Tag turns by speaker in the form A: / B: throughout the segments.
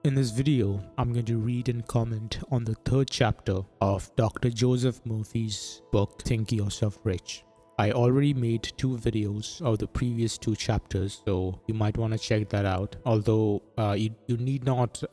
A: In this video, I'm going to read and comment on the third chapter of Dr. Joseph Murphy's book, Think Yourself Rich. I already made 2 videos of the previous 2 chapters, so you might want to check that out. Although you need not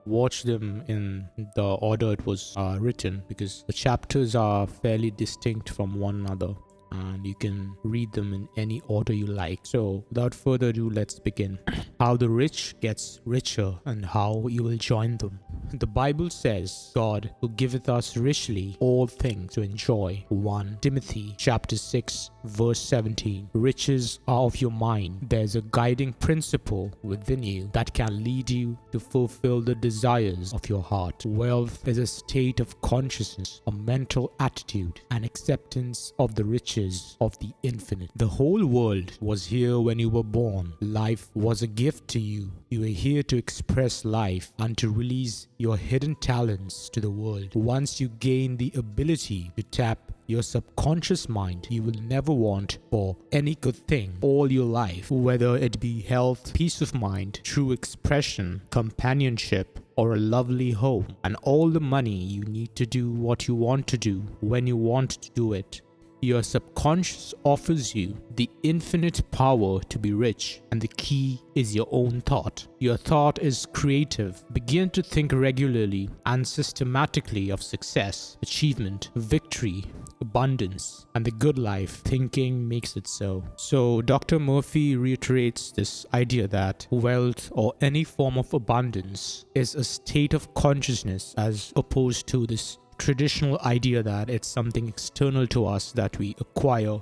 A: watch them in the order it was written, because the chapters are fairly distinct from one another, and you can read them in any order you like. So without further ado, let's begin. How the rich gets richer and how you will join them. The Bible says, God who giveth us richly all things to enjoy. 1 Timothy chapter 6 verse 17. Riches are of your mind. There's a guiding principle within you that can lead you to fulfill the desires of your heart. Wealth is a state of consciousness, a mental attitude, and acceptance of the riches of the infinite. The whole world was here when you were born. Life was a gift to you. You were here to express life and to release your hidden talents to the world. Once you gain the ability to tap your subconscious mind, you will never want for any good thing all your life, whether it be health, peace of mind, true expression, companionship, or a lovely home, and all the money you need to do what you want to do when you want to do it. Your subconscious offers you the infinite power to be rich, and the key is your own thought. Your thought is creative. Begin to think regularly and systematically of success, achievement, victory, abundance, and the good life. Thinking makes it so. So Dr. Murphy reiterates this idea that wealth or any form of abundance is a state of consciousness, as opposed to this traditional idea that it's something external to us that we acquire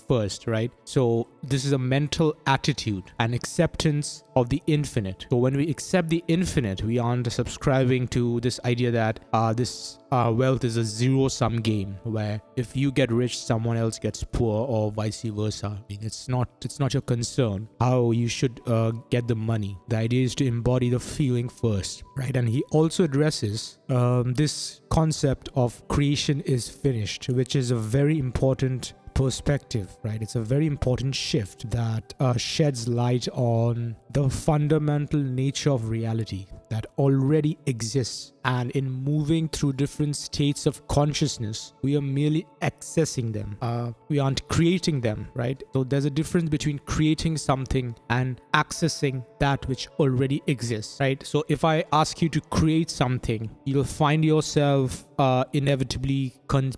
A: first, right? So this is a mental attitude and acceptance of the infinite. So when we accept the infinite, we aren't subscribing to this idea that this wealth is a zero-sum game, where if you get rich, someone else gets poor, or vice versa. I mean, it's not your concern how you should get the money. The idea is to embody the feeling first, right? And he also addresses this concept of creation is finished, which is a very important perspective, right? It's a very important shift that sheds light on the fundamental nature of reality that already exists, and in moving through different states of consciousness, we are merely accessing them. We aren't creating them, right? So there's a difference between creating something and accessing that which already exists, right? So if I ask you to create something, you'll find yourself inevitably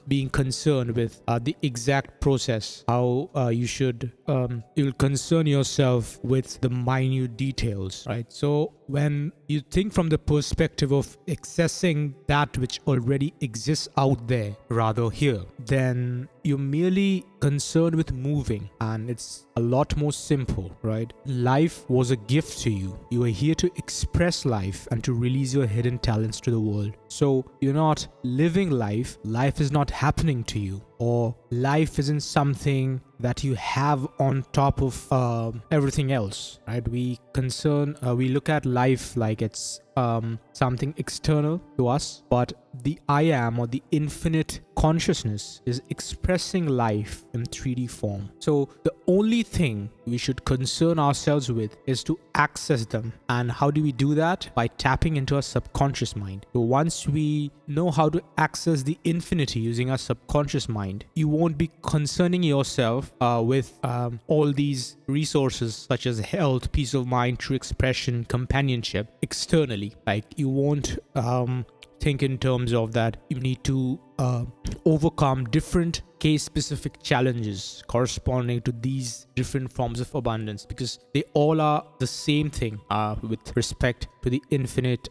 A: being concerned with the exact process, how you'll concern yourself with the minute details, right? So when you think from the perspective of accessing that which already exists out there rather here, then you're merely concerned with moving, and it's a lot more simple, right? Life was a gift to you. You are here to express life and to release your hidden talents to the world. So you're not living life. Life is not happening to you, or life isn't something that you have on top of everything else, right? We look at life like it's something external to us, but the I am, or the infinite consciousness, is expressing life in 3D form. So the only thing we should concern ourselves with is to access them. And how do we do that? By tapping into our subconscious mind. So once we know how to access the infinity using our subconscious mind, you won't be concerning yourself with all these resources such as health, peace of mind, true expression, companionship externally. Like, you won't think in terms of that you need to overcome different case-specific challenges corresponding to these different forms of abundance, because they all are the same thing with respect to the infinite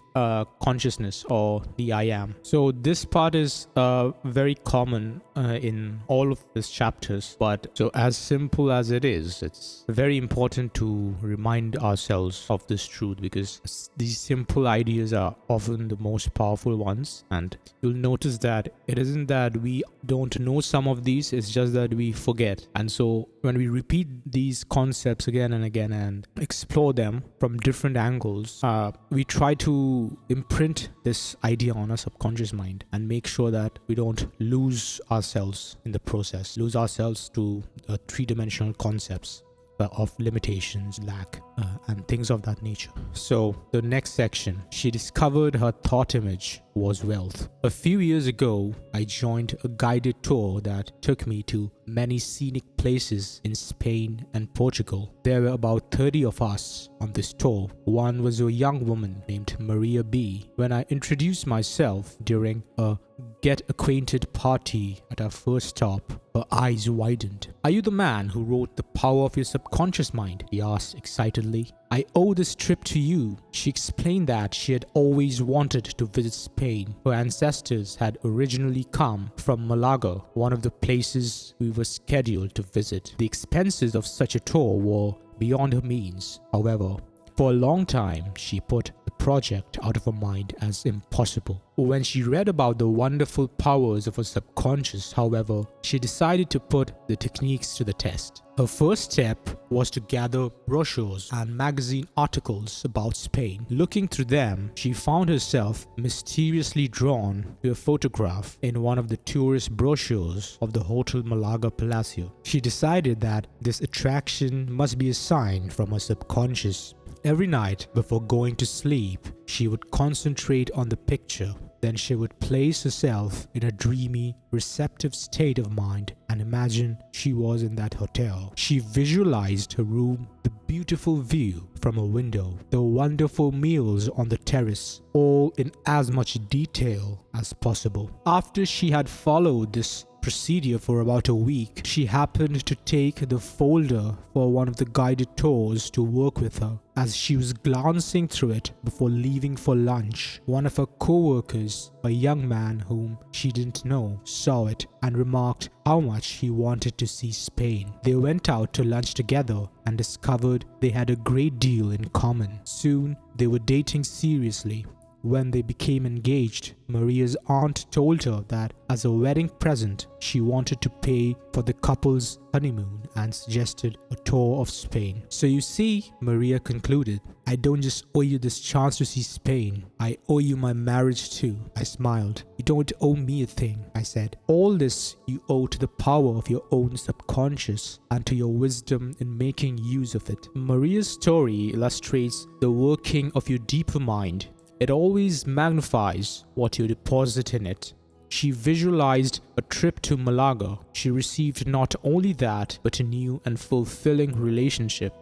A: consciousness, or the I am. So this part is very common in all of these chapters, but so as simple as it is, it's very important to remind ourselves of this truth, because these simple ideas are often the most powerful ones. And you'll notice that it isn't that we don't know some of these, it's just that we forget. And so when we repeat these concepts again and again and explore them from different angles, we try to imprint this idea on our subconscious mind and make sure that we don't lose ourselves in the process, lose ourselves to 3-dimensional concepts. of limitations, lack, and things of that nature. So the next section, she discovered her thought image was wealth. A few years ago, I joined a guided tour that took me to many scenic places in Spain and Portugal. There were about 30 of us on this tour. One was a young woman named Maria B. When I introduced myself during a get acquainted party at our first stop, her eyes widened. "Are you the man who wrote The Power of Your Subconscious Mind?" he asked excitedly. "I owe this trip to you." She explained that she had always wanted to visit Spain. Her ancestors had originally come from Malaga, one of the places we were scheduled to visit. The expenses of such a tour were beyond her means. However, for a long time, she put the project out of her mind as impossible. When she read about the wonderful powers of her subconscious, however, she decided to put the techniques to the test. Her first step was to gather brochures and magazine articles about Spain. Looking through them, she found herself mysteriously drawn to a photograph in one of the tourist brochures of the Hotel Malaga Palacio. She decided that this attraction must be a sign from her subconscious. Every night before going to sleep, she would concentrate on the picture. Then she would place herself in a dreamy, receptive state of mind and imagine she was in that hotel. She visualized her room, the beautiful view from a window, the wonderful meals on the terrace, all in as much detail as possible. After she had followed this procedure for about a week, she happened to take the folder for one of the guided tours to work with her. As she was glancing through it before leaving for lunch, one of her co-workers, a young man whom she didn't know, saw it and remarked how much he wanted to see Spain. They went out to lunch together and discovered they had a great deal in common. Soon, they were dating seriously. When they became engaged, Maria's aunt told her that as a wedding present, she wanted to pay for the couple's honeymoon and suggested a tour of Spain. "So you see," Maria concluded, "I don't just owe you this chance to see Spain. I owe you my marriage too." I smiled. "You don't owe me a thing," I said. "All this you owe to the power of your own subconscious and to your wisdom in making use of it." Maria's story illustrates the working of your deeper mind. It always magnifies what you deposit in it. She visualized a trip to Malaga. She received not only that, but a new and fulfilling relationship.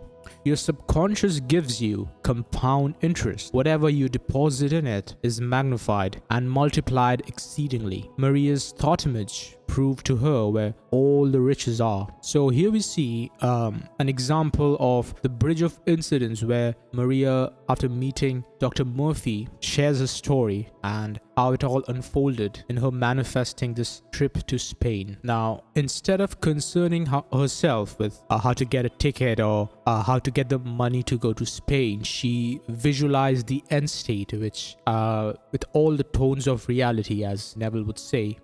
A: Your subconscious gives you compound interest. Whatever you deposit in it is magnified and multiplied exceedingly. Maria's thought image proved to her where all the riches are. So here we see an example of the bridge of incidents where Maria, after meeting Dr. Murphy, shares her story and how it all unfolded in her manifesting this trip to Spain. Now, instead of concerning herself with how to get a ticket or how to get the money to go to Spain, she visualized the end state, which with all the tones of reality, as Neville would say.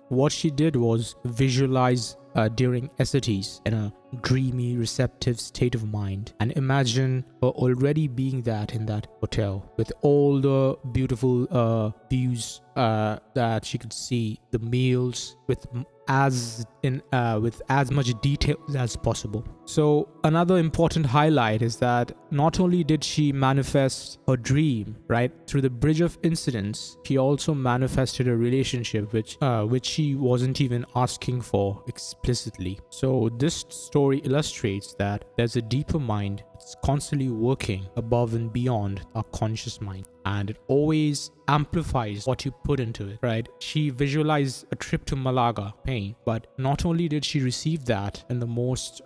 A: What she did was visualize during SATs in a dreamy, receptive state of mind and imagine her already being in that hotel with all the beautiful views that she could see, the meals with as much detail as possible. So another important highlight is that not only did she manifest her dream, right, through the bridge of incidents, she also manifested a relationship which she wasn't even asking for explicitly. So this story illustrates that there's a deeper mind that's constantly working above and beyond our conscious mind, and it always amplifies what you put into it, right? She visualized a trip to Malaga, Spain, but not only did she receive that in the most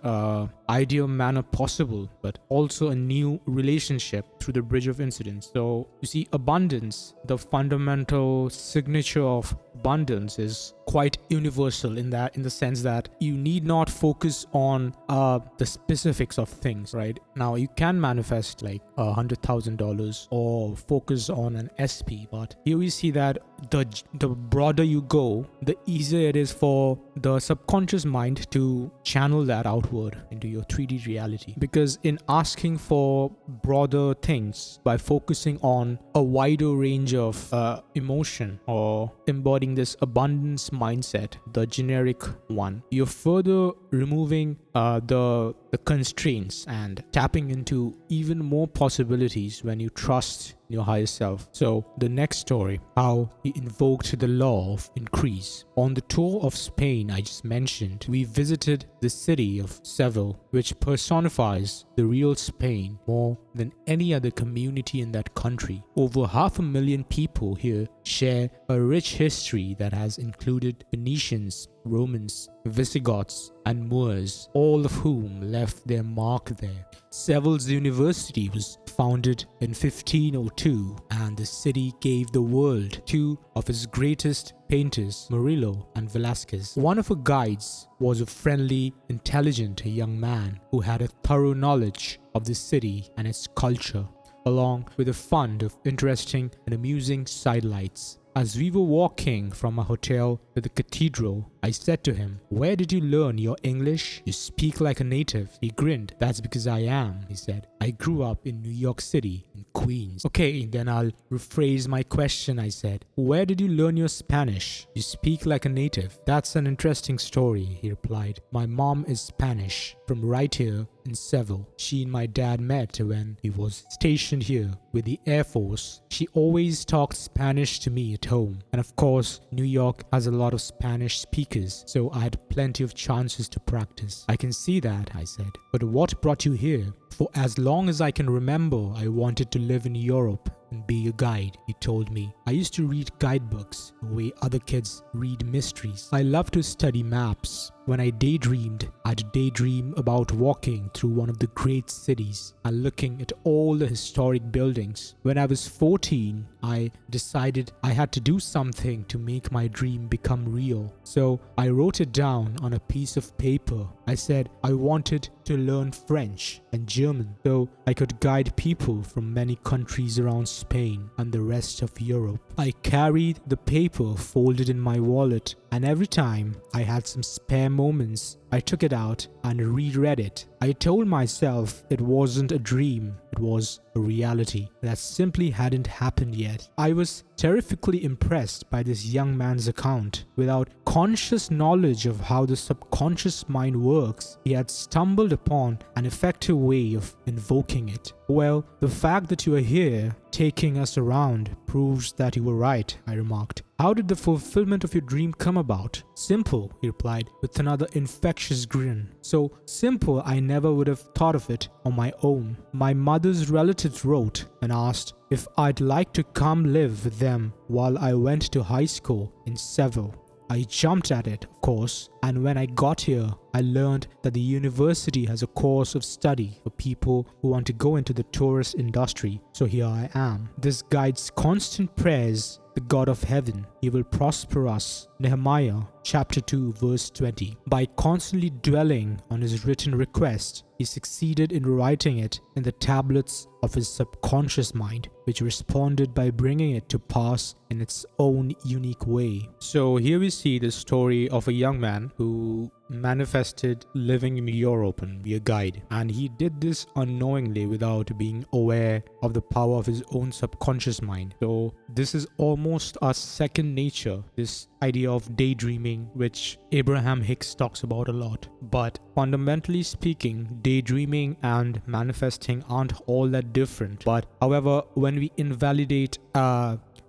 A: ideal manner possible, but also a new relationship through the bridge of incidents. So you see, abundance, the fundamental signature of abundance, is quite universal in the sense that you need not focus on the specifics of things, right? Now you can manifest like $100,000 or focus on an SP, but here we see that the broader you go, the easier it is for the subconscious mind to channel that outward into your 3D reality. Because in asking for broader things by focusing on a wider range of emotion or embodying this abundance mindset, the generic one, you're further removing the the constraints and tapping into even more possibilities when you trust your higher self. So the next story, how he invoked the law of increase. On the tour of Spain I just mentioned, we visited the city of Seville, which personifies the real Spain more than any other community in that country. Over 500,000 people here share a rich history that has included Venetians, Romans, Visigoths, and Moors, all of whom left their mark there. Seville's university was founded in 1502, and the city gave the world two of its greatest painters, Murillo and Velázquez. One of her guides was a friendly, intelligent young man who had a thorough knowledge of the city and its culture, along with a fund of interesting and amusing sidelights. As we were walking from a hotel to the cathedral, I said to him, "Where did you learn your English? You speak like a native." He grinned. "That's because I am," he said. "I grew up in New York City, in Queens." "Okay, then I'll rephrase my question," I said. "Where did you learn your Spanish? You speak like a native." "That's an interesting story," he replied. "My mom is Spanish, from right here in Seville. She and my dad met when he was stationed here with the Air Force. She always talked Spanish to me at home. And of course, New York has a lot of Spanish speakers, so I had plenty of chances to practice." "I can see that," I said. "But what brought you here?" "For as long as I can remember, I wanted to live in Europe and be a guide," he told me. "I used to read guidebooks the way other kids read mysteries. I loved to study maps. When I daydreamed, I'd daydream about walking through one of the great cities and looking at all the historic buildings. When I was 14, I decided I had to do something to make my dream become real. So I wrote it down on a piece of paper. I said I wanted to learn French and German so I could guide people from many countries around Spain and the rest of Europe. I carried the paper folded in my wallet, and every time I had some spare moments, I took it out and reread it. I told myself it wasn't a dream, it was a reality that simply hadn't happened yet. I was terrifically impressed by this young man's account. Without conscious knowledge of how the subconscious mind works, he had stumbled upon an effective way of invoking it. "Well, the fact that you are here taking us around proves that you were right," I remarked. "How did the fulfillment of your dream come about?" "Simple," he replied with another infectious grin. "So simple I never would have thought of it on my own. My mother's relatives wrote and asked if I'd like to come live with them while I went to high school in Seville. I jumped at it, of course, and when I got here, I learned that the university has a course of study for people who want to go into the tourist industry, so here I am. This guide's constant prayers, the God of heaven, he will prosper us." Nehemiah chapter 2 verse 20. By constantly dwelling on his written request, he succeeded in writing it in the tablets of his subconscious mind, which responded by bringing it to pass in its own unique way. So here we see the story of a young man who manifested living in Europe and be a guide, and he did this unknowingly without being aware of the power of his own subconscious mind. So this is almost our second nature, this idea of daydreaming, which Abraham Hicks talks about a lot. But fundamentally speaking, daydreaming and manifesting aren't all that different. But however, when we invalidate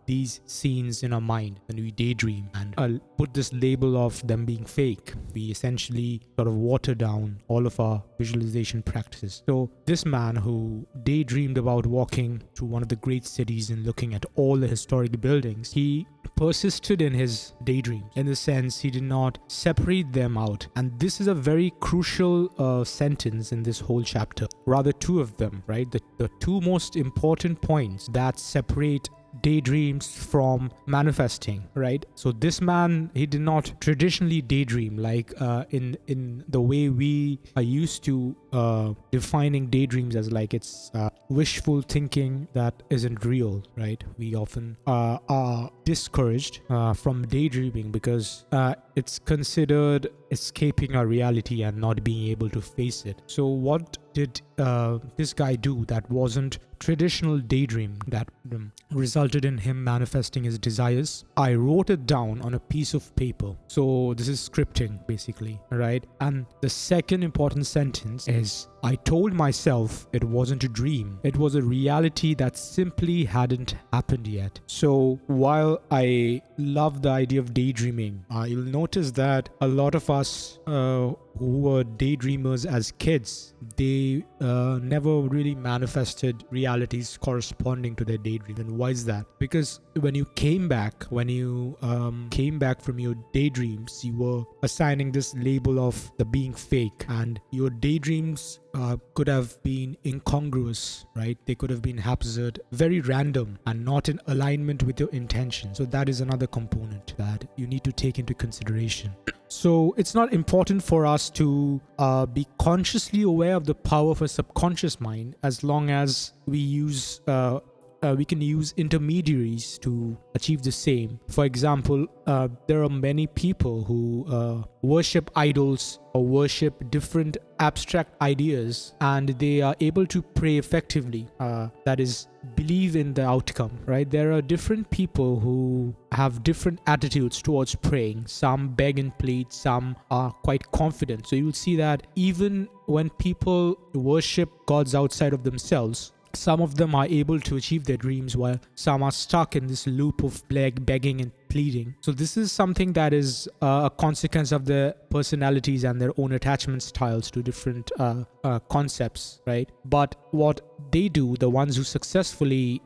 A: these scenes in our mind, when we daydream and put this label of them being fake, we essentially sort of water down all of our visualization practices. So this man who daydreamed about walking through one of the great cities and looking at all the historic buildings, he persisted in his daydreams. In the sense, he did not separate them out. And this is a very crucial sentence in this whole chapter. Rather, two of them, right? The two most important points that separate daydreams from manifesting, right? So this man, he did not traditionally daydream like in the way we are used to defining daydreams as like it's wishful thinking that isn't real, right? We often are discouraged from daydreaming because it's considered escaping our reality and not being able to face it. So what did this guy do that wasn't traditional daydream that resulted in him manifesting his desires? I wrote it down on a piece of paper. So this is scripting basically, right? And the second important sentence is says, I told myself it wasn't a dream. It was a reality that simply hadn't happened yet. So while I love the idea of daydreaming, you'll notice that a lot of us who were daydreamers as kids, they never really manifested realities corresponding to their daydream. And why is that? Because when you came back from your daydreams, you were assigning this label of the being fake, and your daydreams could have been incongruous, right? They could have been haphazard, very random, and not in alignment with your intention. So that is another component that you need to take into consideration. So it's not important for us to be consciously aware of the power of a subconscious mind, as long as we can use intermediaries to achieve the same. For example, there are many people who worship idols or worship different abstract ideas, and they are able to pray effectively. That is, believe in the outcome, right? There are different people who have different attitudes towards praying. Some beg and plead, some are quite confident. So you will see that even when people worship gods outside of themselves, some of them are able to achieve their dreams, while some are stuck in this loop of begging and pleading. So this is something that is a consequence of their personalities and their own attachment styles to different concepts, right? But what they do, the ones who successfully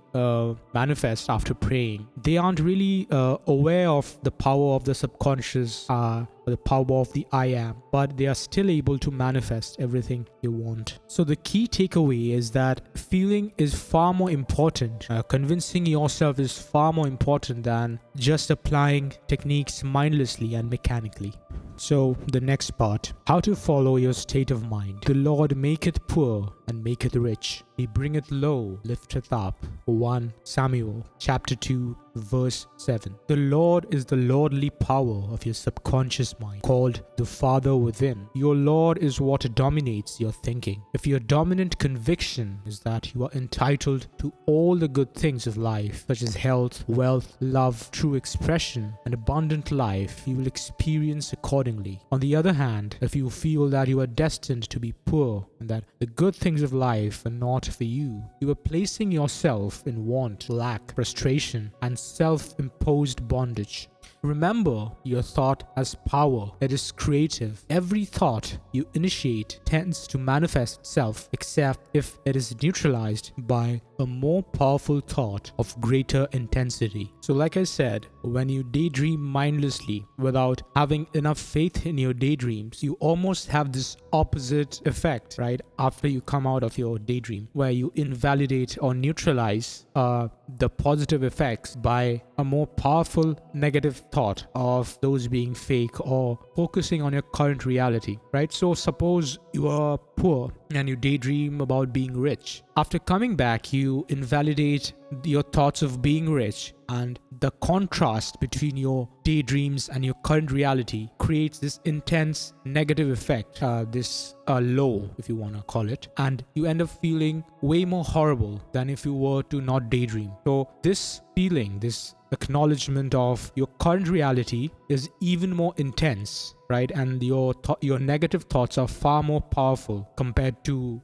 A: manifest after praying, they aren't really aware of the power of the subconscious, the power of the I am, but they are still able to manifest everything you want. So the key takeaway is that feeling is far more important. Convincing yourself is far more important than just applying techniques mindlessly and mechanically. So the next part, how to follow your state of mind. The Lord maketh poor and maketh rich. He bringeth low, lifteth up. 1 Samuel chapter 2 verse 7. The Lord is the lordly power of your subconscious mind, called the Father within. Your Lord is what dominates your thinking. If your dominant conviction is that you are entitled to all the good things of life, such as health, wealth, love, true expression, and abundant life, you will experience accordingly. On the other hand, if you feel that you are destined to be poor and that the good things of life are not for you, you are placing yourself in want, lack, frustration, and self-imposed bondage. Remember, your thought has power. It is creative. Every thought you initiate tends to manifest itself, except if it is neutralized by a more powerful thought of greater intensity. So like I said, when you daydream mindlessly without having enough faith in your daydreams, you almost have this opposite effect, right? After you come out of your daydream, where you invalidate or neutralize the positive effects by a more powerful negative thought of those being fake or focusing on your current reality, right? So suppose you are poor and you daydream about being rich. After coming back, you invalidate your thoughts of being rich, and the contrast between your daydreams and your current reality creates this intense negative effect, this low, if you want to call it, and you end up feeling way more horrible than if you were to not daydream. So this feeling, this acknowledgement of your current reality is even more intense, right? And your negative thoughts are far more powerful compared to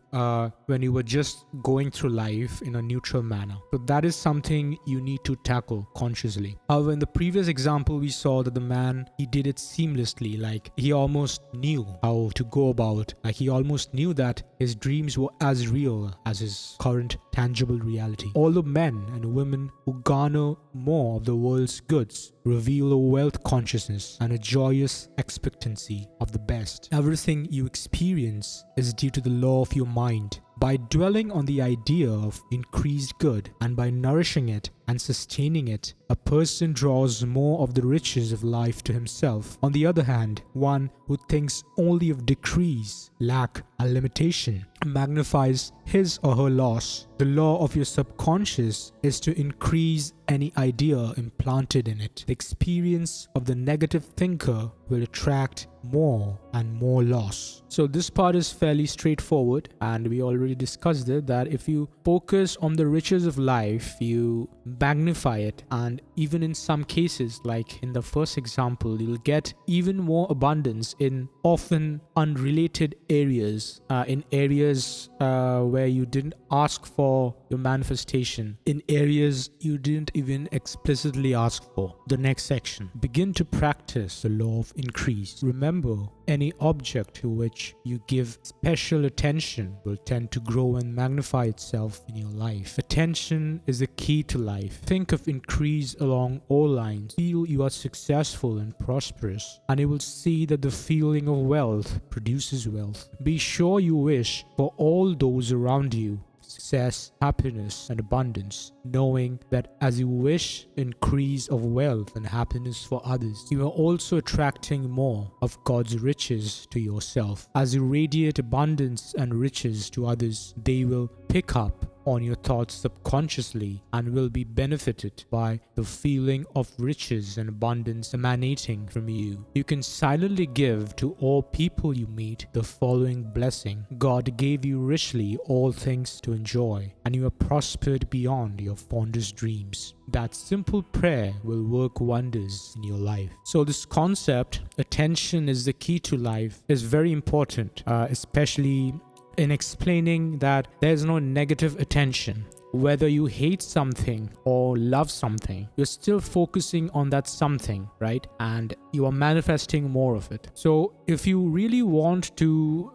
A: when you were just going through life in a neutral manner. So that is something you need to tackle consciously. However, in the previous example, we saw that the man, he did it seamlessly. Like, he almost knew how to go about, like he almost knew that his dreams were as real as his current tangible reality. All the men and women who garner more of the world's goods reveal a wealth consciousness and a joyous expectancy of the best. Everything you experience is due to the law of your mind. By dwelling on the idea of increased good and by nourishing it and sustaining it, a person draws more of the riches of life to himself. On the other hand, one who thinks only of decrease, lack, and limitation magnifies his or her loss. The law of your subconscious is to increase any idea implanted in it. The experience of the negative thinker will attract more and more loss. So this part is fairly straightforward, and we already discussed it, that if you focus on the riches of life, you magnify it, and even in some cases, like in the first example, you'll get even more abundance in often unrelated areas, in areas where you didn't ask for your manifestation, in areas you didn't even explicitly ask for. The next section: begin to practice the law of increase. Remember, any object to which you give special attention will tend to grow and magnify itself in your life. Attention is the key to life. Think of increase along all lines. Feel you are successful and prosperous, and you will see that the feeling of wealth produces wealth. Be sure you wish for all those around you success, happiness, and abundance, knowing that as you wish increase of wealth and happiness for others, you are also attracting more of God's riches to yourself. As you radiate abundance and riches to others, they will pick up on your thoughts subconsciously and will be benefited by the feeling of riches and abundance emanating from you. You can silently give to all people you meet the following blessing: God gave you richly all things to enjoy, and you are prospered beyond your fondest dreams. That simple prayer will work wonders in your life. So this concept, attention is the key to life, is very important, especially in explaining that there's no negative attention. Whether you hate something or love something, you're still focusing on that something, right? And you are manifesting more of it. So if you really want to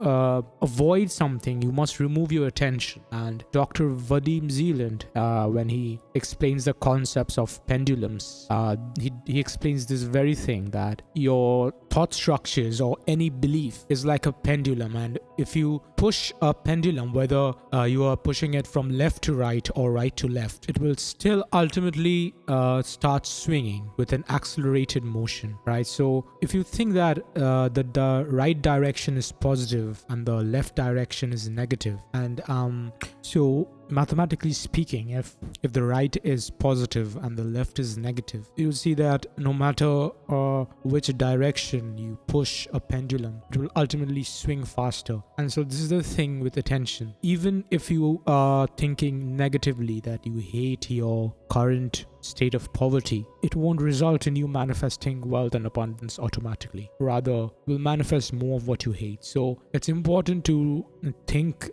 A: avoid something, you must remove your attention. And Dr. Vadim Zealand, when he explains the concepts of pendulums, he explains this very thing, that your thought structures or any belief is like a pendulum. And if you push a pendulum, whether you are pushing it from left to right or right to left, it will still ultimately start swinging with an accelerated motion, right? So if you think that the right direction is positive and the left direction is negative, and so mathematically speaking, if the right is positive and the left is negative, you'll see that no matter which direction you push a pendulum, it will ultimately swing faster. And so this is the thing with attention. Even if you are thinking negatively, that you hate your current state of poverty, it won't result in you manifesting wealth and abundance automatically. Rather, will manifest more of what you hate. So it's important to think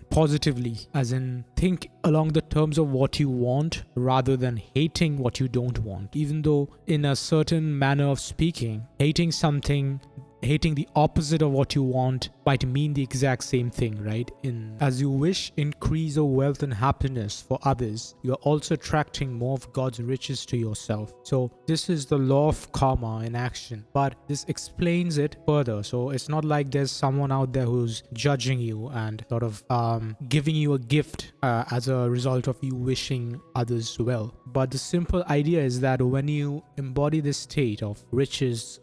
A: positively, as in think along the terms of what you want rather than hating what you don't want. Even though in a certain manner of speaking, hating the opposite of what you want might mean the exact same thing, right? As you wish increase of wealth and happiness for others, you are also attracting more of God's riches to yourself. So this is the law of karma in action, but this explains it further. So it's not like there's someone out there who's judging you and sort of giving you a gift as a result of you wishing others well. But the simple idea is that when you embody this state of riches,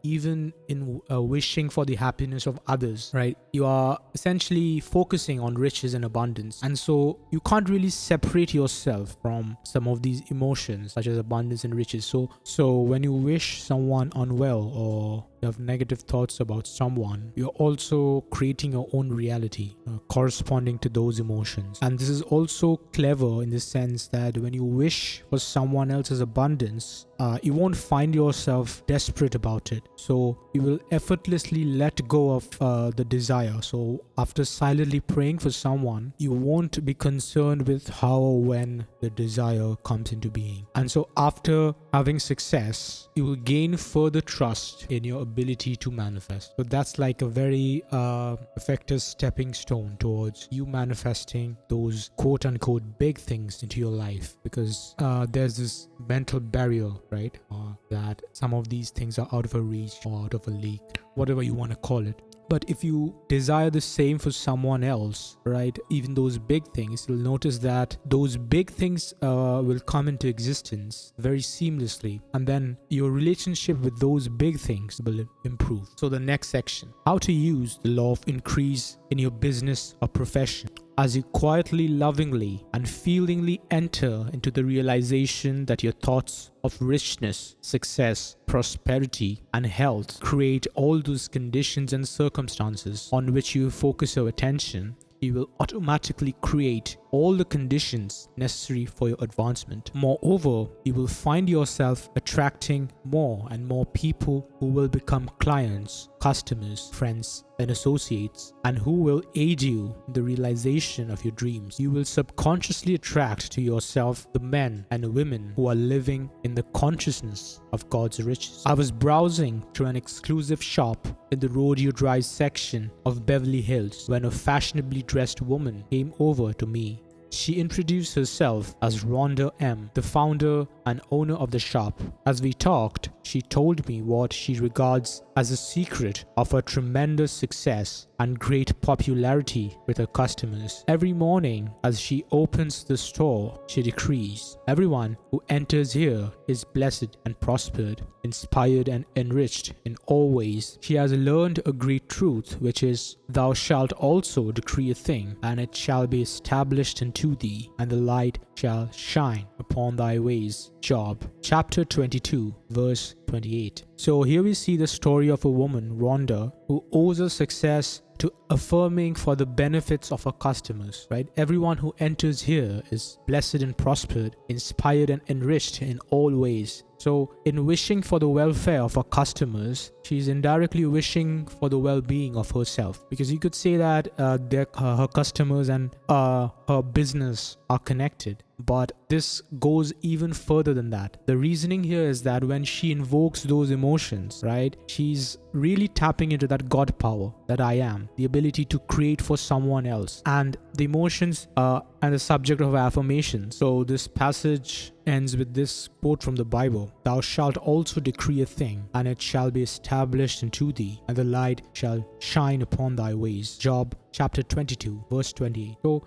A: even in wishing for the happiness of others, right, you are essentially focusing on riches and abundance. And so you can't really separate yourself from some of these emotions such as abundance and riches. So when you wish someone unwell or you have negative thoughts about someone, you're also creating your own reality corresponding to those emotions. And this is also clever in the sense that when you wish for someone else's abundance, you won't find yourself desperate about it. So you will effortlessly let go of the desire. So after silently praying for someone, you won't be concerned with how or when the desire comes into being. And so after having success, you will gain further trust in your ability to manifest. So that's like a very effective stepping stone towards you manifesting those quote unquote big things into your life, because there's this mental barrier, right? That some of these things are out of a reach or out of a league, whatever you want to call it. But if you desire the same for someone else, right, even those big things, you'll notice that those big things will come into existence very seamlessly. And then your relationship with those big things will improve. So the next section, how to use the law of increase in your business or profession. As you quietly, lovingly, and feelingly enter into the realization that your thoughts of richness, success, prosperity, and health create all those conditions and circumstances on which you focus your attention, you will automatically create all the conditions necessary for your advancement. Moreover, you will find yourself attracting more and more people who will become clients, customers, friends, and associates, and who will aid you in the realization of your dreams. You will subconsciously attract to yourself the men and women who are living in the consciousness of God's riches. I was browsing through an exclusive shop in the Rodeo Drive section of Beverly Hills when a fashionably dressed woman came over to me. She introduced herself as Rhonda M., the founder and owner of the shop. As we talked, she told me what she regards as a secret of her tremendous success and great popularity with her customers. Every morning, as she opens the store, she decrees, "Everyone who enters here is blessed and prospered, inspired and enriched in all ways." She has learned a great truth, which is, "Thou shalt also decree a thing, and it shall be established unto thee, and the light shall shine upon thy ways." Job, chapter 22, verse 28. So here we see the story of a woman, Rhonda, who owes her success to affirming for the benefits of her customers, right? Everyone who enters here is blessed and prospered, inspired and enriched in all ways. So in wishing for the welfare of her customers, she's indirectly wishing for the well-being of herself, because you could say that her customers and her business are connected. But this goes even further than that. The reasoning here is that when she invokes those emotions, right, she's really tapping into that God power that I am, the ability to create for someone else, and the emotions and the subject of affirmation. So this passage ends with this quote from the Bible: "Thou shalt also decree a thing, and it shall be established unto thee, and the light shall shine upon thy ways." Job chapter 22, verse 28. So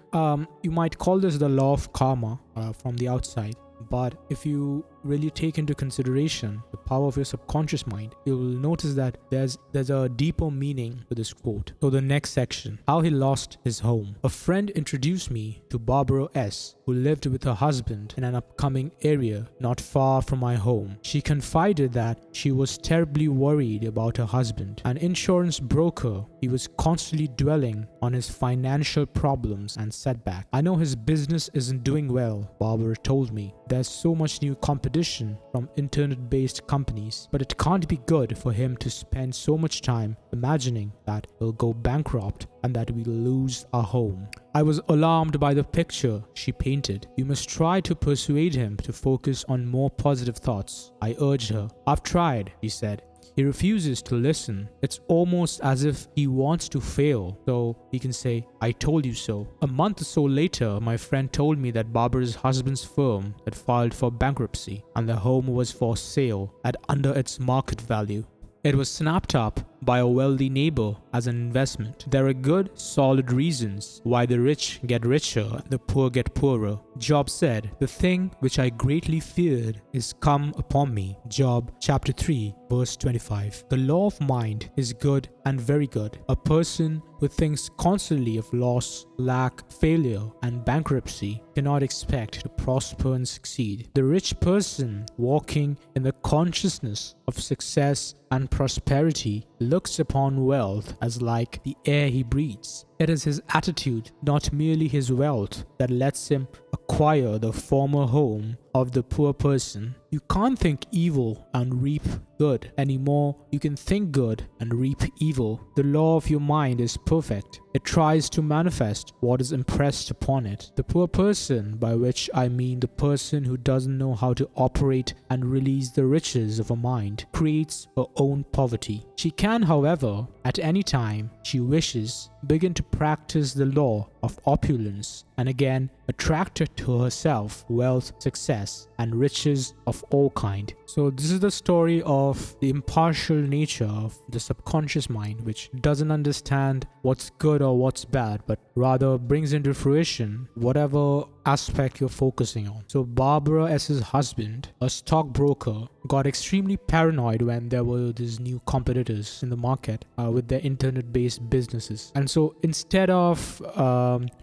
A: you might call this the law of karma from the outside. But if you really take into consideration the power of your subconscious mind, you will notice that there's a deeper meaning to this quote. So the next section, how he lost his home. A friend introduced me to Barbara S., who lived with her husband in an upcoming area not far from my home. She confided that she was terribly worried about her husband, an insurance broker. He was constantly dwelling on his financial problems and setback. "I know his business isn't doing well," Barbara told me. "There's so much new competition from internet-based companies, but it can't be good for him to spend so much time imagining that he'll go bankrupt and that we'll lose our home." I was alarmed by the picture she painted. "You must try to persuade him to focus on more positive thoughts," I urged her. "I've tried," she said. "He refuses to listen. It's almost as if he wants to fail so he can say, 'I told you so.'" A month or so later, my friend told me that Barbara's husband's firm had filed for bankruptcy and the home was for sale at under its market value. It was snapped up by a wealthy neighbor as an investment. There are good, solid reasons why the rich get richer and the poor get poorer. Job said, "The thing which I greatly feared is come upon me." Job chapter 3, verse 25. The law of mind is good and very good. A person who thinks constantly of loss, lack, failure, and bankruptcy cannot expect to prosper and succeed. The rich person walking in the consciousness of success and prosperity looks upon wealth as like the air he breathes. It is his attitude, not merely his wealth, that lets him acquire the former home of the poor person. You can't think evil and reap good anymore. You can think good and reap evil. The law of your mind is perfect. It tries to manifest what is impressed upon it. The poor person, by which I mean the person who doesn't know how to operate and release the riches of a mind, creates her own poverty. She can, however, at any time she wishes, begin to practice the law of opulence and again attract to herself wealth, success, and riches of all kind. So this is the story of the impartial nature of the subconscious mind, which doesn't understand what's good or what's bad, but rather brings into fruition whatever aspect you're focusing on. So Barbara S.'s husband, a stockbroker, got extremely paranoid when there were these new competitors in the market with their internet-based businesses. And so instead of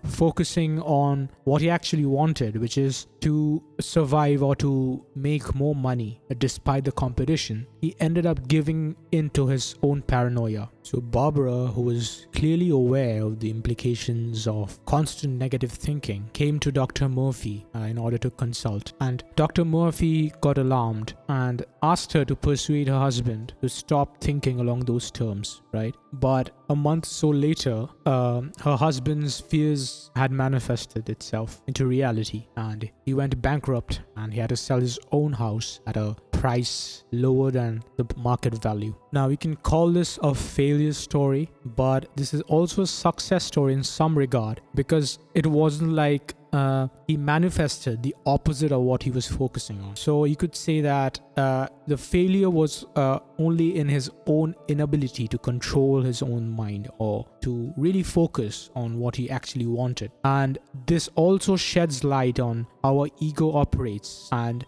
A: focusing on what he actually wanted, which is to survive or to make more money despite the competition, he ended up giving into his own paranoia. So Barbara, who was clearly aware of the implications of constant negative thinking, came to Dr. Murphy in order to consult. And Dr. Murphy got alarmed and asked her to persuade her husband to stop thinking along those terms, right? But a month or so later, her husband's fears had manifested itself into reality, and he went bankrupt, and he had to sell his own house at a price lower than the market value. Now, we can call this a failure story, but this is also a success story in some regard, because it wasn't like he manifested the opposite of what he was focusing on. So you could say that the failure was only in his own inability to control his own mind or to really focus on what he actually wanted. And this also sheds light on how our ego operates and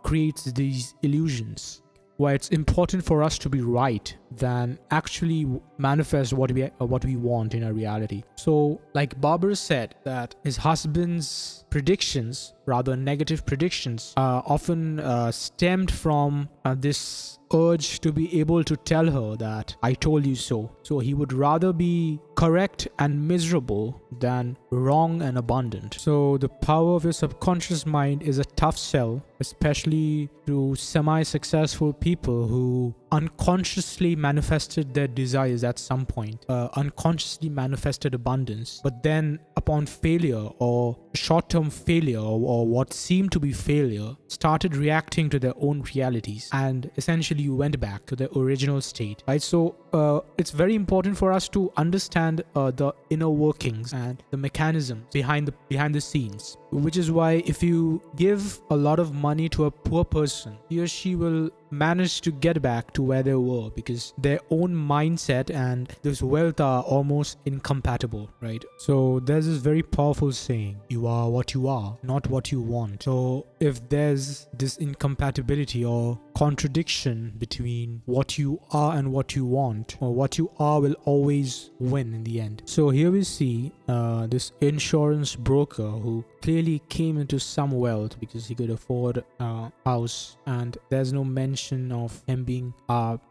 A: creates these illusions, where it's important for us to be right than actually manifest what we want in our reality. So, like Barbara said, that his husband's predictions, rather negative predictions, often stemmed from this urge to be able to tell her that I told you so. So he would rather be correct and miserable than wrong and abundant. So the power of your subconscious mind is a tough sell, especially to semi-successful people who unconsciously manifested their desires at some point, unconsciously manifested abundance, but then upon failure or short-term failure or what seemed to be failure, started reacting to their own realities and essentially went back to their original state, right? So it's very important for us to understand the inner workings and the mechanism behind the scenes, which is why if you give a lot of money to a poor person, he or she will manage to get back to where they were, because their own mindset and this wealth are almost incompatible, right? So there's this very powerful saying, you are what you are, not what you want. So if there's this incompatibility or contradiction between what you are and what you want, or what you are will always win in the end. So here we see this insurance broker who clearly came into some wealth because he could afford a house, and there's no mention of him being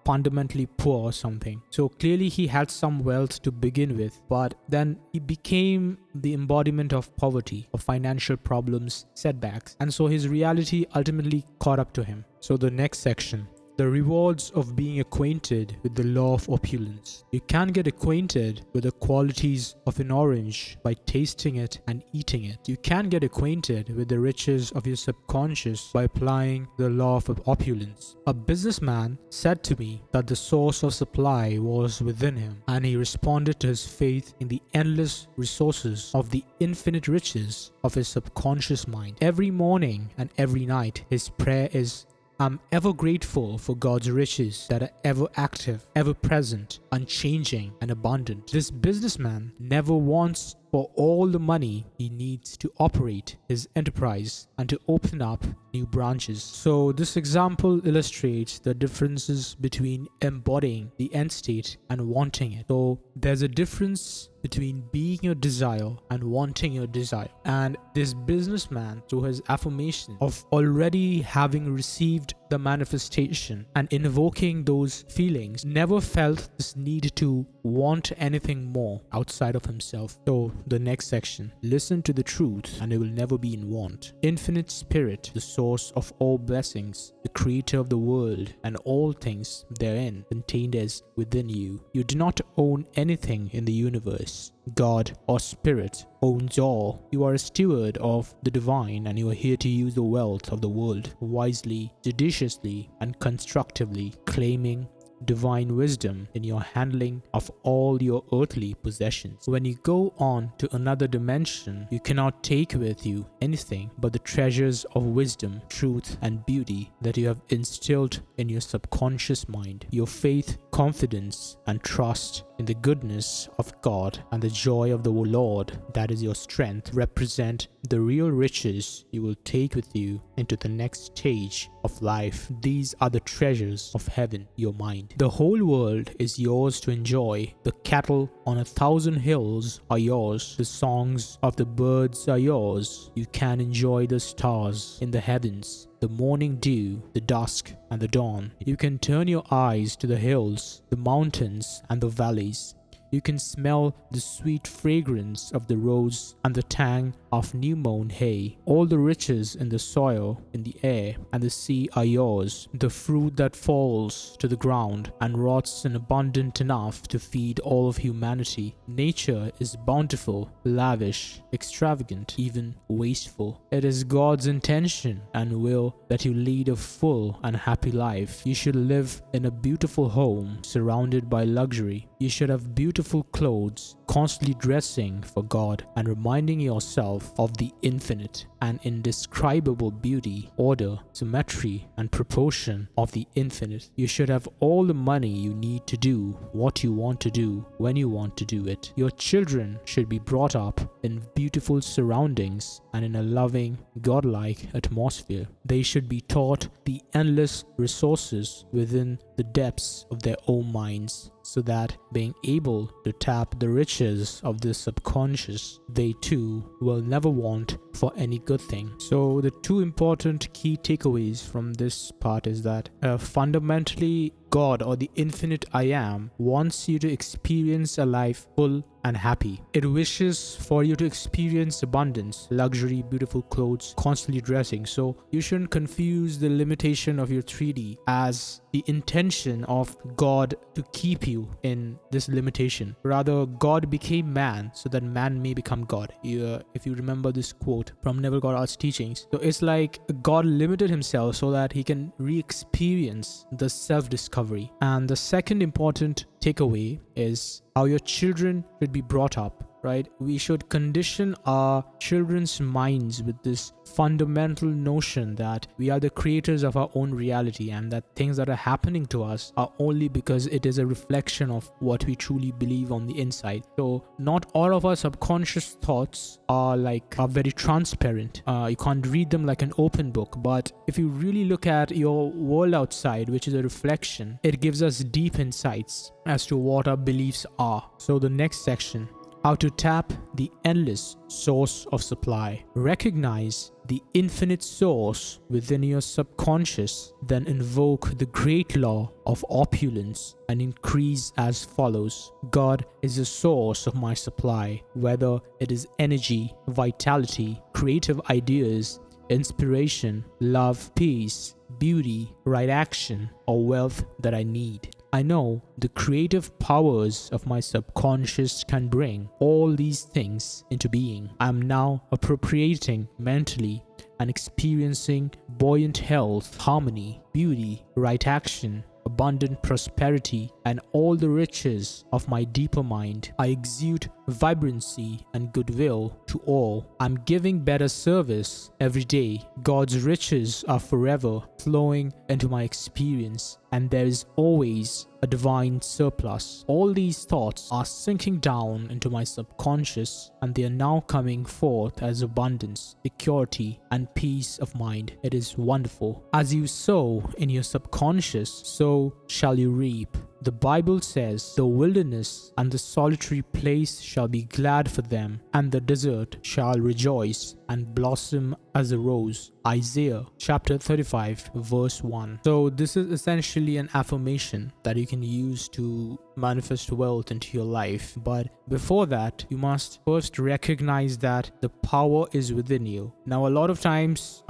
A: fundamentally poor or something. So clearly he had some wealth to begin with, but then he became the embodiment of poverty, of financial problems, setbacks, and so his reality ultimately caught up to him. So the next section, the rewards of being acquainted with the law of opulence. You can get acquainted with the qualities of an orange by tasting it and eating it. You can get acquainted with the riches of your subconscious by applying the law of opulence. A businessman said to me that the source of supply was within him, and he responded to his faith in the endless resources of the infinite riches of his subconscious mind. Every morning and every night, his prayer is, I'm ever grateful for God's riches that are ever active, ever present, unchanging, and abundant. This businessman never wants for all the money he needs to operate his enterprise and to open up new branches. So this example illustrates the differences between embodying the end state and wanting it. So there's a difference between being your desire and wanting your desire. And this businessman, through his affirmation of already having received the manifestation and invoking those feelings, never felt this need to want anything more outside of himself. So the next section, listen to the truth and it will never be in want. Infinite Spirit, the source of all blessings, the creator of the world and all things therein, contained as within you. You do not own anything in the universe. God or Spirit owns all. You are a steward of the divine, and you are here to use the wealth of the world wisely, judiciously, and constructively, claiming divine wisdom in your handling of all your earthly possessions. When you go on to another dimension, you cannot take with you anything but the treasures of wisdom, truth, and beauty that you have instilled in your subconscious mind. Your faith, confidence, and trust in the goodness of God and the joy of the Lord, that is your strength, represent the real riches you will take with you into the next stage of life. These are the treasures of heaven, your mind. The whole world is yours to enjoy. The cattle on 1,000 hills are yours. The songs of the birds are yours. You can enjoy the stars in the heavens. the morning dew, the dusk, and the dawn. You can turn your eyes to the hills, the mountains, and the valleys. You can smell the sweet fragrance of the rose and the tang of new-mown hay. All the riches in the soil, in the air, and the sea are yours. The fruit that falls to the ground and rots in abundant enough to feed all of humanity. Nature is bountiful, lavish, extravagant, even wasteful. It is God's intention and will that you lead a full and happy life. You should live in a beautiful home surrounded by luxury. You should have beautiful clothes, constantly dressing for God and reminding yourself of the infinite and indescribable beauty, order, symmetry, and proportion of the infinite. You should have all the money you need to do what you want to do when you want to do it. Your children should be brought up in beautiful surroundings and in a loving, godlike atmosphere. They should be taught the endless resources within the depths of their own minds, so that being able to tap the riches of the subconscious, they too will never want for any good thing. So the two important key takeaways from this part is that fundamentally God, or the infinite I Am, wants you to experience a life full and happy. It wishes for you to experience abundance, luxury, beautiful clothes, constantly dressing. So you shouldn't confuse the limitation of your 3D as the intention of God to keep you in this limitation. Rather, God became man so that man may become God. If you remember this quote from Never Got Art's teachings. So it's like God limited himself so that he can re-experience the self-discovery. And the second important takeaway is how your children should be brought up, right? We should condition our children's minds with this fundamental notion that we are the creators of our own reality and that things that are happening to us are only because it is a reflection of what we truly believe on the inside. So not all of our subconscious thoughts are very transparent. You can't read them like an open book, but if you really look at your world outside, which is a reflection, it gives us deep insights as to what our beliefs are. So the next section, how to tap the endless source of supply. Recognize the infinite source within your subconscious, then invoke the great law of opulence and increase as follows. God is the source of my supply, whether it is energy, vitality, creative ideas, inspiration, love, peace, beauty, right action, or wealth that I need. I know the creative powers of my subconscious can bring all these things into being. I am now appropriating mentally and experiencing buoyant health, harmony, beauty, right action, abundant prosperity, and all the riches of my deeper mind. I exude vibrancy and goodwill to all. I'm giving better service every day. God's riches are forever flowing into my experience, and there is always a divine surplus. All these thoughts are sinking down into my subconscious, and they are now coming forth as abundance, security, and peace of mind. It is wonderful. As you sow in your subconscious, so shall you reap. The Bible says, the wilderness and the solitary place shall be glad for them, and the desert shall rejoice and blossom as a rose. Isaiah chapter 35 verse 1. So this is essentially an affirmation that you can use to manifest wealth into your life. But before that, you must first recognize that the power is within you. Now, a lot of times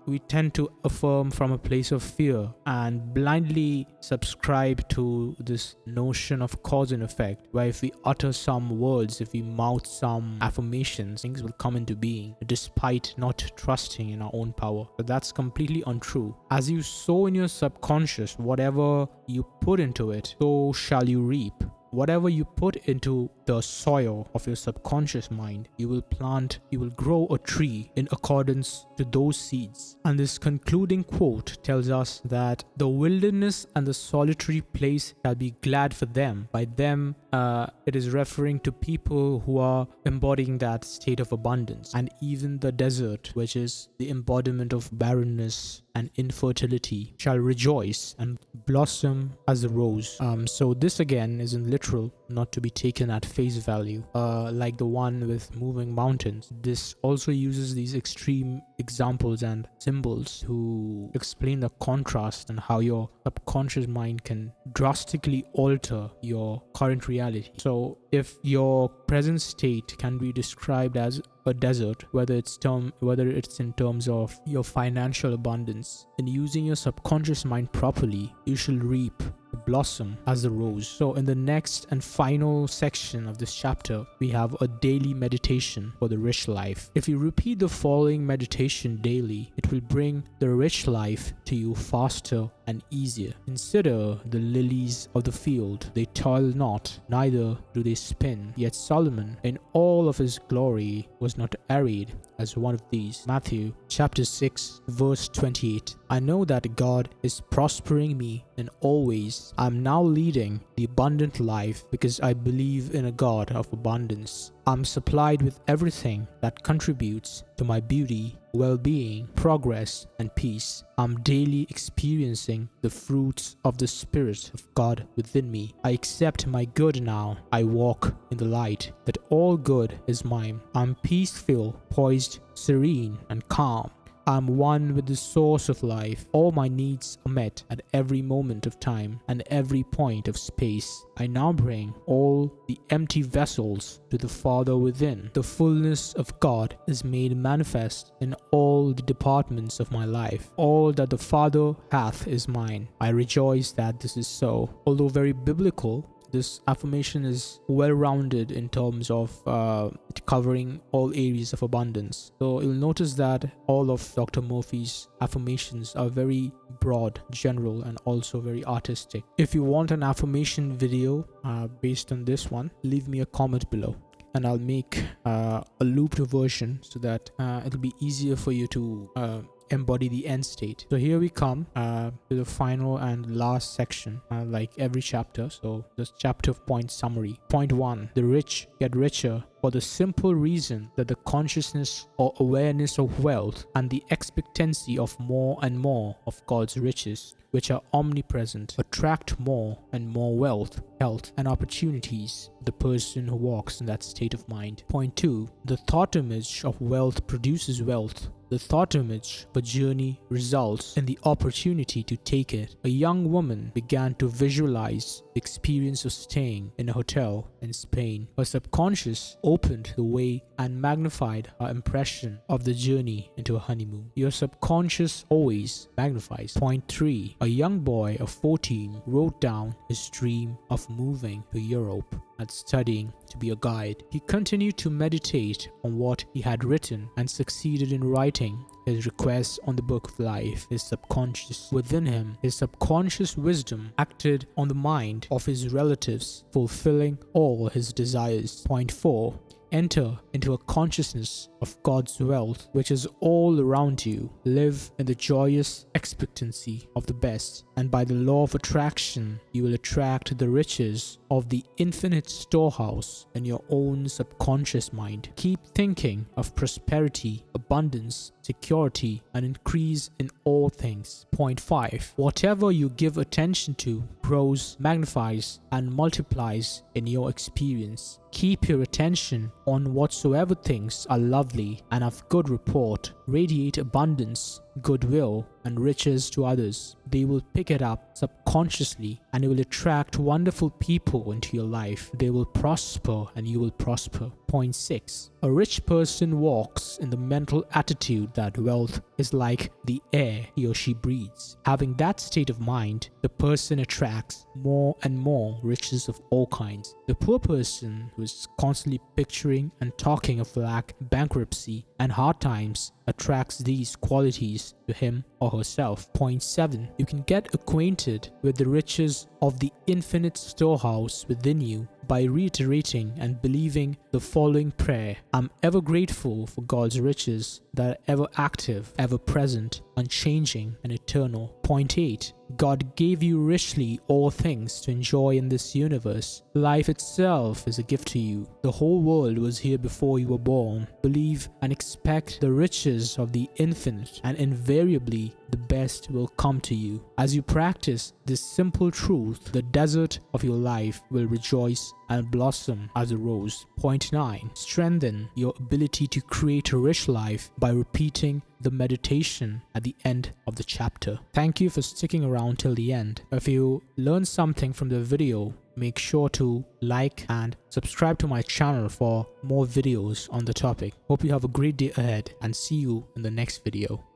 A: we tend to affirm from a place of fear and blindly subscribe to this notion of cause and effect, where if we utter some words, if we mouth some affirmations, things will come into being despite not trusting in our own power. But that's completely untrue. As you sow in your subconscious, whatever you put into it, so shall you reap. Whatever you put into the soil of your subconscious mind, you will plant, you will grow a tree in accordance to those seeds. And this concluding quote tells us that the wilderness and the solitary place shall be glad for them. By them, it is referring to people who are embodying that state of abundance. And even the desert, which is the embodiment of barrenness and infertility shall rejoice and blossom as a rose. So this again isn't literal, not to be taken at face value, like the one with moving mountains. This also uses these extreme examples and symbols to explain the contrast and how your subconscious mind can drastically alter your current reality. So if your present state can be described as a desert, whether it's in terms of your financial abundance, and using your subconscious mind properly, you shall reap blossom as a rose. So in the next and final section of this chapter, we have a daily meditation for the rich life. If you repeat the following meditation daily, it will bring the rich life to you faster and easier. Consider the lilies of the field. They toil not, neither do they spin. Yet Solomon in all of his glory was not arrayed as one of these. Matthew chapter 6 verse 28. I know that God is prospering me in all ways. I'm now leading the abundant life because I believe in a God of abundance. I'm supplied with everything that contributes to my beauty, well-being, progress, and peace. I'm daily experiencing the fruits of the Spirit of God within me. I accept my good now. I walk in the light that all good is mine. I'm peaceful, poised, serene, and calm. I'm one with the source of life. All my needs are met at every moment of time and every point of space. I now bring all the empty vessels to the Father within. The fullness of God is made manifest in all the departments of my life. All that the Father hath is mine. I rejoice that this is so. Although very biblical, this affirmation is well-rounded in terms of covering all areas of abundance. So you'll notice that all of Dr. Murphy's affirmations are very broad, general, and also very artistic. If you want an affirmation video based on this one, leave me a comment below, and I'll make a looped version so that it'll be easier for you to embody the end state. So here we come to the final and last section, like every chapter. So this chapter point summary. Point 1: the rich get richer for the simple reason that the consciousness or awareness of wealth and the expectancy of more and more of God's riches, which are omnipresent, attract more and more wealth, health, and opportunities to the person who walks in that state of mind. Point 2: the thought image of wealth produces wealth. The thought image of a journey results in the opportunity to take it. A young woman began to visualize the experience of staying in a hotel in Spain. Her subconscious opened the way and magnified her impression of the journey into a honeymoon. Your subconscious always magnifies. Point 3: a young boy of 14 wrote down his dream of moving to Europe and studying to be a guide. He continued to meditate on what he had written and succeeded in writing his request on the book of life. His subconscious within him, his subconscious wisdom acted on the mind of his relatives, fulfilling all his desires. Point 4: enter into a consciousness of God's wealth, which is all around you. Live in the joyous expectancy of the best, and by the law of attraction, you will attract the riches of the infinite storehouse in your own subconscious mind. Keep thinking of prosperity, abundance, security, and increase in all things. Point 5: whatever you give attention to grows, magnifies, and multiplies in your experience. Keep your attention on whatsoever things are lovely and of good report. Radiate abundance, goodwill, and riches to others. They will pick it up subconsciously, and it will attract wonderful people into your life. They will prosper, and you will prosper. Point 6: a rich person walks in the mental attitude that wealth is like the air he or she breathes. Having that state of mind, the person attracts more and more riches of all kinds. The poor person who is constantly picturing and talking of lack, bankruptcy, and hard times attracts these qualities to him or herself. Point 7: you can get acquainted with the riches of the infinite storehouse within you by reiterating and believing the following prayer: I'm ever grateful for God's riches that are ever active, ever present, unchanging and eternal. Point 8. God gave you richly all things to enjoy in this universe. Life itself is a gift to you. The whole world was here before you were born. Believe and expect the riches of the infinite, and invariably the best will come to you. As you practice this simple truth, the desert of your life will rejoice and blossom as a rose. Point 9. Strengthen your ability to create a rich life by repeating the meditation at the end of the chapter. Thank you for sticking around till the end. If you learned something from the video, make sure to like and subscribe to my channel for more videos on the topic. Hope you have a great day ahead and see you in the next video.